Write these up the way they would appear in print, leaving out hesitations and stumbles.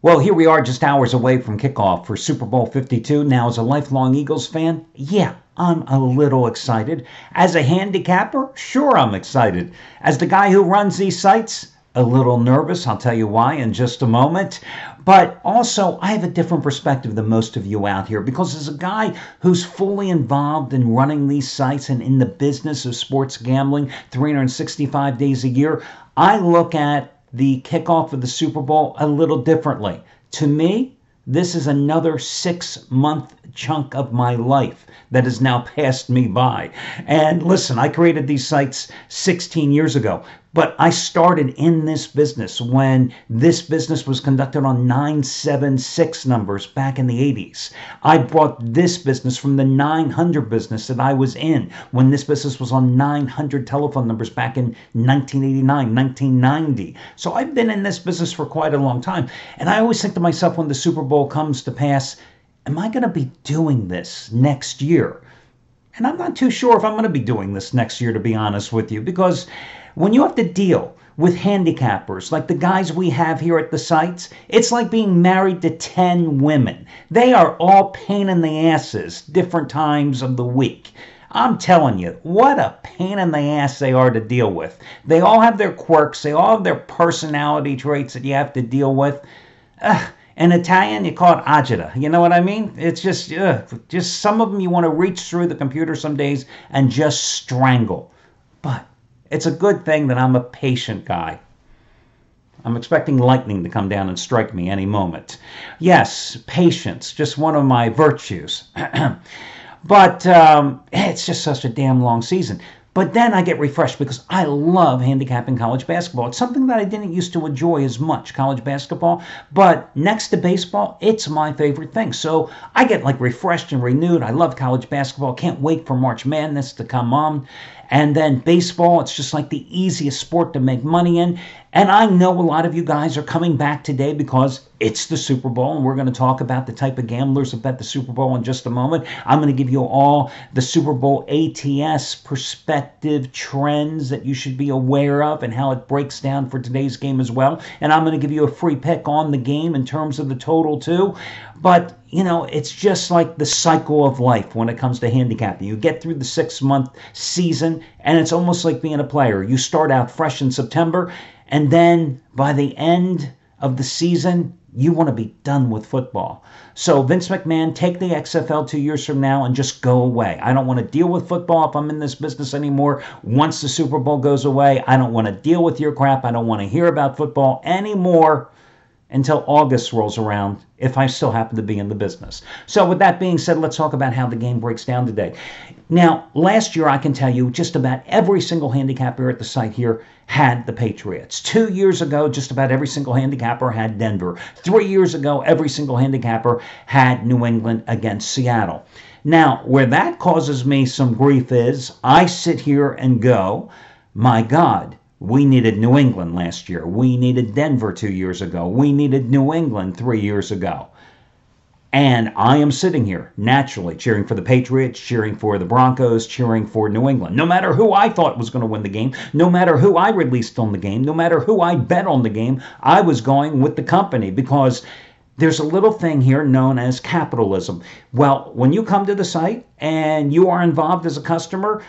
Well, here we are just hours away from kickoff for Super Bowl 52. Now, as a lifelong Eagles fan, yeah, I'm a little excited. As a handicapper, sure, I'm excited. As the guy who runs these sites, a little nervous. I'll tell you why in just a moment. But also, I have a different perspective than most of you out here, because as a guy who's fully involved in running these sites and in the business of sports gambling 365 days a year, I look at the kickoff of the Super Bowl a little differently. To me, this is another 6-month chunk of my life that has now passed me by. And listen, I created these sites 16 years ago, but I started in this business when this business was conducted on 976 numbers back in the 80s. I brought this business from the 900 business that I was in when this business was on 900 telephone numbers back in 1989, 1990. So I've been in this business for quite a long time. And I always think to myself, when the Super Bowl comes to pass, am I going to be doing this next year? And I'm not too sure if I'm going to be doing this next year, to be honest with you, because when you have to deal with handicappers like the guys we have here at the sites, it's like being married to 10 women. They are all pain in the asses different times of the week. I'm telling you, what a pain in the ass they are to deal with. They all have their quirks. They all have their personality traits that you have to deal with. In Italian, you call it agita. You know what I mean? It's just some of them you want to reach through the computer some days and just strangle. But it's a good thing that I'm a patient guy. I'm expecting lightning to come down and strike me any moment. Yes, patience, just one of my virtues. But it's just such a damn long season. But then I get refreshed because I love handicapping college basketball. It's something that I didn't used to enjoy as much, college basketball. But next to baseball, it's my favorite thing. So I get like refreshed and renewed. I love college basketball. Can't wait for March Madness to come on. And then baseball, it's just like the easiest sport to make money in. And I know a lot of you guys are coming back today because it's the Super Bowl, and we're going to talk about the type of gamblers that bet the Super Bowl in just a moment. I'm going to give you all the Super Bowl ATS perspective trends that you should be aware of and how it breaks down for today's game as well. And I'm going to give you a free pick on the game in terms of the total too. But, you know, it's just like the cycle of life when it comes to handicapping. You get through the 6-month season, and it's almost like being a player. You start out fresh in September, and then by the end of the season, you want to be done with football. So Vince McMahon, take the XFL 2 years from now and just go away. I don't want to deal with football if I'm in this business anymore. Once the Super Bowl goes away, I don't want to deal with your crap. I don't want to hear about football anymore until August rolls around, if I still happen to be in the business. So with that being said, let's talk about how the game breaks down today. Now, last year, I can tell you, just about every single handicapper at the site here had the Patriots. 2 years ago, just about every single handicapper had Denver. 3 years ago, every single handicapper had New England against Seattle. Now, where that causes me some grief is, I sit here and go, my God, we needed New England last year. We needed Denver 2 years ago. We needed New England 3 years ago. And I am sitting here, naturally, cheering for the Patriots, cheering for the Broncos, cheering for New England. No matter who I thought was going to win the game, no matter who I released on the game, no matter who I bet on the game, I was going with the company because there's a little thing here known as capitalism. Well, when you come to the site and you are involved as a customer,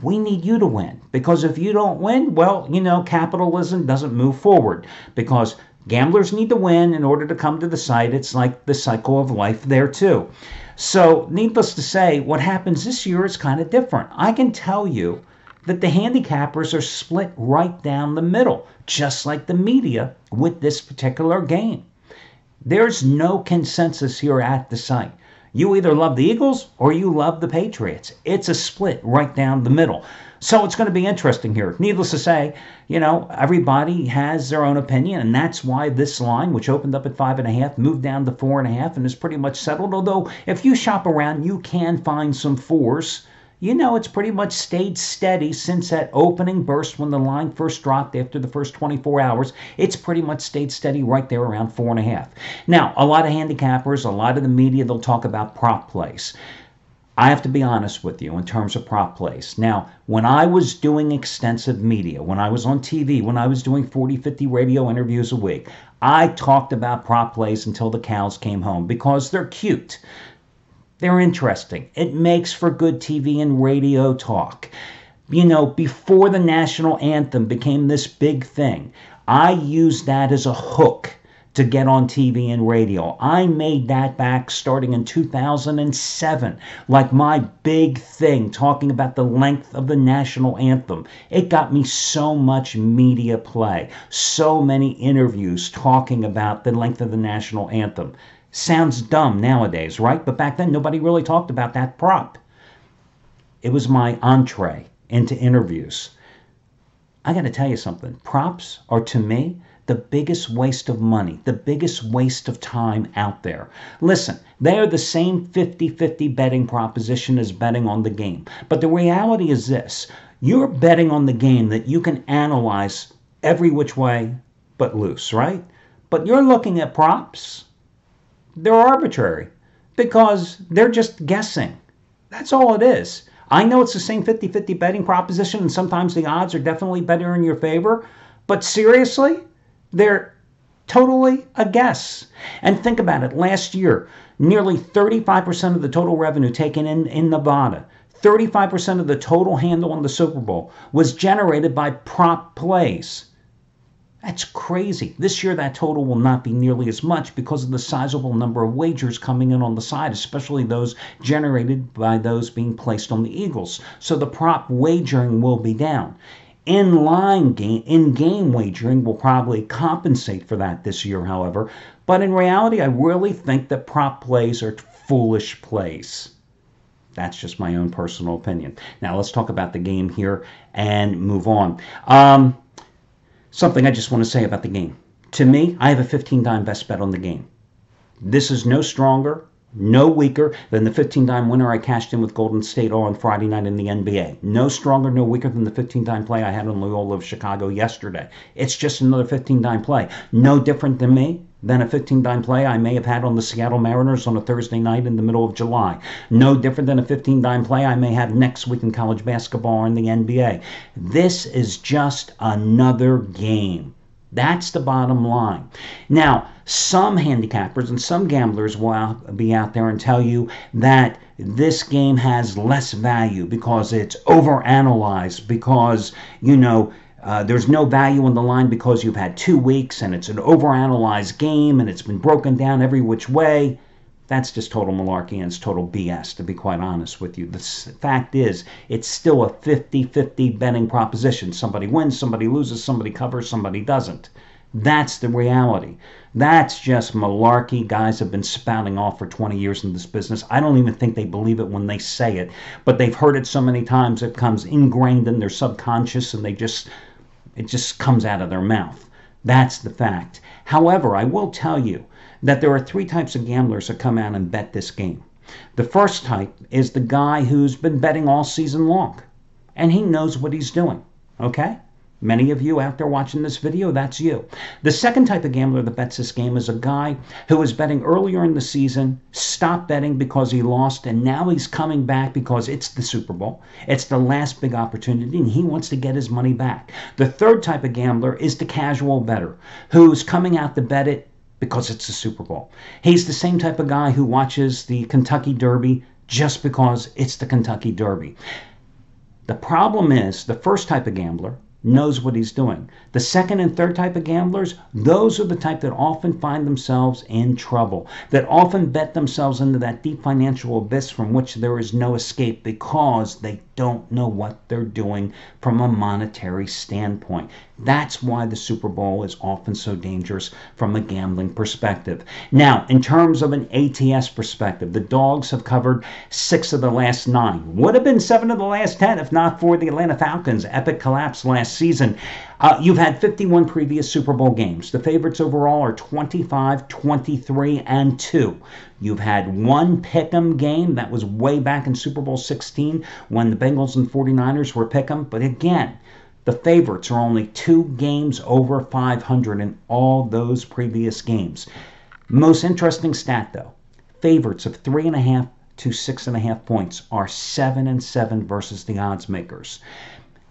we need you to win, because if you don't win, well, you know, capitalism doesn't move forward, because gamblers need to win in order to come to the site. It's like the cycle of life there too. So needless to say, what happens this year is kind of different. I can tell you that the handicappers are split right down the middle, just like the media with this particular game. There's no consensus here at the site. You either love the Eagles or you love the Patriots. It's a split right down the middle. So it's going to be interesting here. Needless to say, you know, everybody has their own opinion, and that's why this line, which opened up at 5.5, moved down to 4.5 and is pretty much settled. Although if you shop around, you can find some 4s. You know, it's pretty much stayed steady since that opening burst when the line first dropped after the first 24 hours. It's pretty much stayed steady right there around 4.5. Now, a lot of handicappers, a lot of the media, they'll talk about prop plays. I have to be honest with you in terms of prop plays. Now, when I was doing extensive media, when I was on TV, when I was doing 40, 50 radio interviews a week, I talked about prop plays until the cows came home because they're cute. They're interesting. It makes for good TV and radio talk. You know, before the national anthem became this big thing, I used that as a hook to get on TV and radio. I made that back starting in 2007, like my big thing, talking about the length of the national anthem. It got me so much media play, so many interviews talking about the length of the national anthem. Sounds dumb nowadays, right? But back then, nobody really talked about that prop. It was my entree into interviews. I got to tell you something. Props are, to me, the biggest waste of money, the biggest waste of time out there. Listen, they are the same 50-50 betting proposition as betting on the game. But the reality is this. You're betting on the game that you can analyze every which way but loose, right? But you're looking at props. They're arbitrary because they're just guessing. That's all it is. I know it's the same 50-50 betting proposition, and sometimes the odds are definitely better in your favor. But seriously, they're totally a guess. And think about it. Last year, nearly 35% of the total revenue taken in Nevada, 35% of the total handle on the Super Bowl was generated by prop plays. That's crazy. This year, that total will not be nearly as much because of the sizable number of wagers coming in on the side, especially those generated by those being placed on the Eagles. So the prop wagering will be down. In-game wagering will probably compensate for that this year, however. But in reality, I really think that prop plays are foolish plays. That's just my own personal opinion. Now, let's talk about the game here and move on. Something I just want to say about the game. To me, I have a $15 best bet on the game. This is no stronger, no weaker than the $15 winner I cashed in with Golden State on Friday night in the NBA. No stronger, no weaker than the $15 play I had on Loyola of Chicago yesterday. It's just another $15 play. No different than a $15 play I may have had on the Seattle Mariners on a Thursday night in the middle of July. No different than a $15 play I may have next week in college basketball or in the NBA. This is just another game. That's the bottom line. Now, some handicappers and some gamblers will be out there and tell you that this game has less value because it's overanalyzed, because, there's no value on the line because you've had 2 weeks and it's an overanalyzed game and it's been broken down every which way. That's just total malarkey and it's total BS, to be quite honest with you. The fact is, it's still a 50-50 betting proposition. Somebody wins, somebody loses, somebody covers, somebody doesn't. That's the reality. That's just malarkey guys have been spouting off for 20 years in this business. I don't even think they believe it when they say it, but they've heard it so many times it comes ingrained in their subconscious and it just comes out of their mouth. That's the fact. However, I will tell you that there are 3 types of gamblers that come out and bet this game. The first type is the guy who's been betting all season long, and he knows what he's doing, okay? Many of you out there watching this video, that's you. The second type of gambler that bets this game is a guy who was betting earlier in the season, stopped betting because he lost, and now he's coming back because it's the Super Bowl. It's the last big opportunity, and he wants to get his money back. The third type of gambler is the casual bettor who's coming out to bet it because it's the Super Bowl. He's the same type of guy who watches the Kentucky Derby just because it's the Kentucky Derby. The problem is the first type of gambler knows what he's doing. The second and third type of gamblers, those are the type that often find themselves in trouble, that often bet themselves into that deep financial abyss from which there is no escape because they don't know what they're doing from a monetary standpoint. That's why the Super Bowl is often so dangerous from a gambling perspective. Now, in terms of an ATS perspective, the Dogs have covered 6 of the last 9. Would have been 7 of the last 10 if not for the Atlanta Falcons' epic collapse last season. You've had 51 previous Super Bowl games. The favorites overall are 25, 23, and 2. You've had one pick'em game. That was way back in Super Bowl 16 when the Bengals and 49ers were pick'em. But again, the favorites are only 2 games over 500 in all those previous games. Most interesting stat, though. Favorites of 3.5 to 6.5 points are 7-7 versus the odds makers.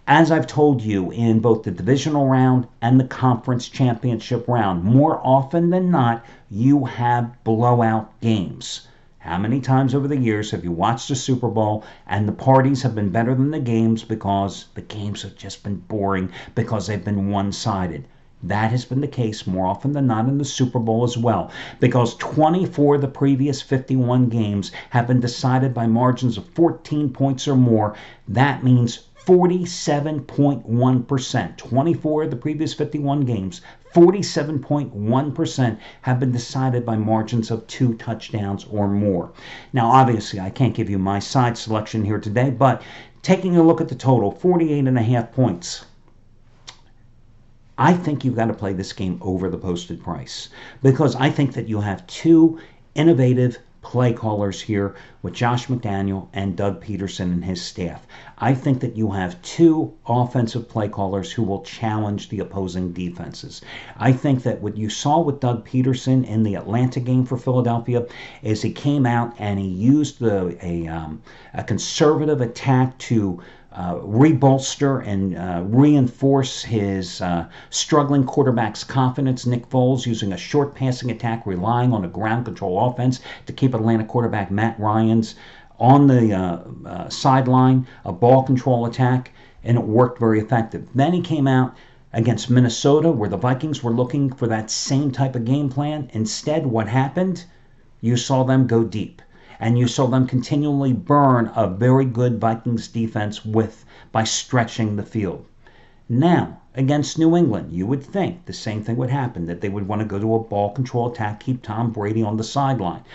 As I've told you in both the divisional round and the conference championship round, more often than not, you have blowout games. How many times over the years have you watched the Super Bowl and the parties have been better than the games because the games have just been boring, because they've been one-sided? That has been the case more often than not in the Super Bowl as well, because 24 of the previous 51 games have been decided by margins of 14 points or more. That means 47.1%. 24 of the previous 51 games, 47.1% have been decided by margins of 2 touchdowns or more. Now, obviously, I can't give you my side selection here today, but taking a look at the total, 48.5 points. I think you've got to play this game over the posted price, because I think that you have two innovative play callers here with Josh McDaniel and Doug Peterson and his staff. I think that you have two offensive play callers who will challenge the opposing defenses. I think that what you saw with Doug Peterson in the Atlanta game for Philadelphia is he came out and he used a conservative attack to rebolster and reinforce his struggling quarterback's confidence. Nick Foles using a short passing attack, relying on a ground control offense to keep Atlanta quarterback Matt Ryan's on the sideline, a ball control attack, and it worked very effective. Then he came out against Minnesota, where the Vikings were looking for that same type of game plan. Instead, what happened? You saw them go deep. And you saw them continually burn a very good Vikings defense by stretching the field. Now, against New England, you would think the same thing would happen, that they would want to go to a ball control attack, keep Tom Brady on the sideline.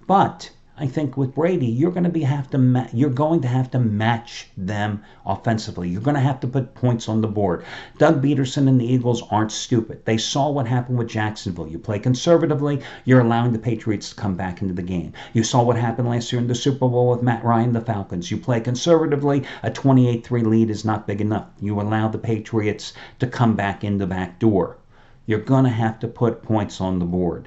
But I think with Brady, you're going to have to match them offensively. You're going to have to put points on the board. Doug Peterson and the Eagles aren't stupid. They saw what happened with Jacksonville. You play conservatively, you're allowing the Patriots to come back into the game. You saw what happened last year in the Super Bowl with Matt Ryan and the Falcons. You play conservatively, a 28-3 lead is not big enough. You allow the Patriots to come back in the back door. You're going to have to put points on the board.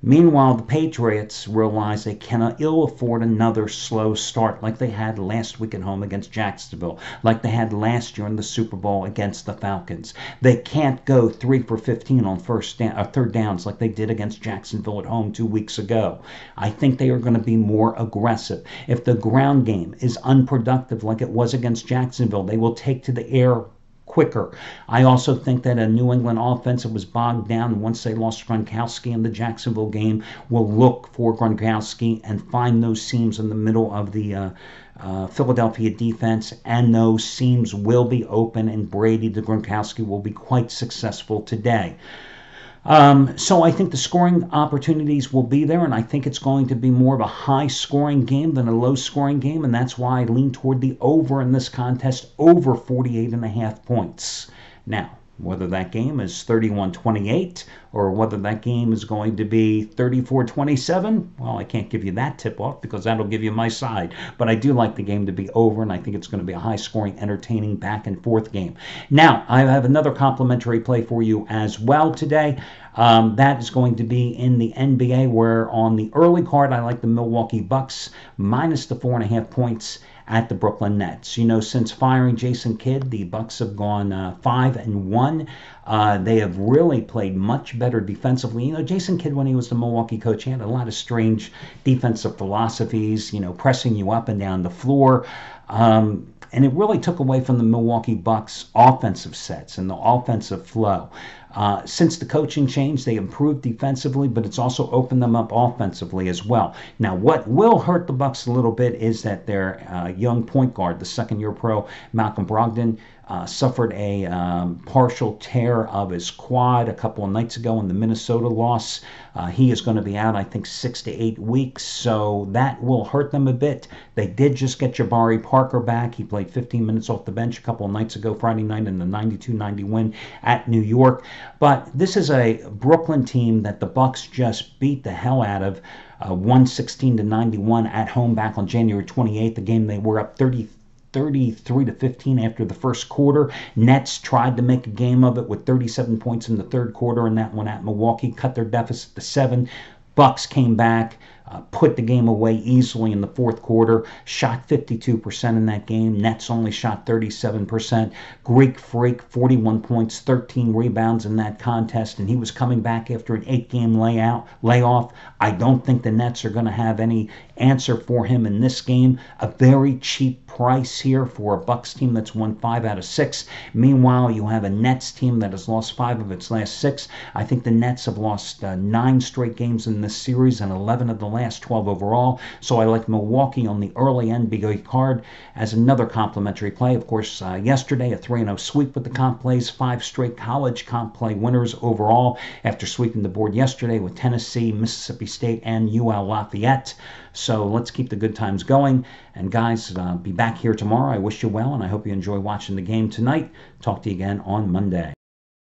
Meanwhile, the Patriots realize they cannot ill afford another slow start like they had last week at home against Jacksonville, like they had last year in the Super Bowl against the Falcons. They can't go 3 for 15 on third downs like they did against Jacksonville at home 2 weeks ago. I think they are going to be more aggressive. If the ground game is unproductive like it was against Jacksonville, they will take to the air quicker. I also think that a New England offense that was bogged down once they lost Gronkowski in the Jacksonville game will look for Gronkowski and find those seams in the middle of the Philadelphia defense, and those seams will be open, and Brady to Gronkowski will be quite successful today. So I think the scoring opportunities will be there, and I think it's going to be more of a high-scoring game than a low-scoring game, and that's why I lean toward the over in this contest, over 48.5 points. Now, whether that game is 31-28 or whether that game is going to be 34-27, well, I can't give you that tip-off because that'll give you my side. But I do like the game to be over, and I think it's going to be a high-scoring, entertaining back-and-forth game. Now, I have another complimentary play for you as well today. That is going to be in the NBA, where on the early card, I like the Milwaukee Bucks minus the 4.5 points at the Brooklyn Nets. You know, since firing Jason Kidd, the Bucks have gone 5-1. They have really played much better defensively. You know, Jason Kidd, when he was the Milwaukee coach, he had a lot of strange defensive philosophies, you know, pressing you up and down the floor. And it really took away from the Milwaukee Bucks' offensive sets and the offensive flow. Since the coaching change, they improved defensively, but it's also opened them up offensively as well. Now, what will hurt the Bucks a little bit is that their young point guard, the second-year pro, Malcolm Brogdon, suffered a partial tear of his quad a couple of nights ago in the Minnesota loss. He is going to be out, I think, 6 to 8 weeks, so that will hurt them a bit. They did just get Jabari Parker back. He played 15 minutes off the bench a couple of nights ago, Friday night, in the 92-90 win at New York. But this is a Brooklyn team that the Bucks just beat the hell out of, 116-91 at home back on January 28th. The game they were up 33-15 after the first quarter. Nets tried to make a game of it with 37 points in the third quarter, and that one at Milwaukee cut their deficit to 7. Bucks came back, put the game away easily in the fourth quarter, shot 52% in that game. Nets only shot 37%. Greek Freak, 41 points, 13 rebounds in that contest, and he was coming back after an 8-game layoff. I don't think the Nets are going to have any answer for him in this game. A very cheap price here for a Bucks team that's won 5 out of 6. Meanwhile, you have a Nets team that has lost 5 of its last 6. I think the Nets have lost 9 straight games in this series and 11 of the last 12 overall. So I like Milwaukee on the early NBA card as another complimentary play. Of course, yesterday a 3-0 sweep with the comp plays, 5 straight college comp play winners overall after sweeping the board yesterday with Tennessee, Mississippi State, and UL Lafayette. So let's keep the good times going. And guys, be back here tomorrow. I wish you well, and I hope you enjoy watching the game tonight. Talk to you again on Monday.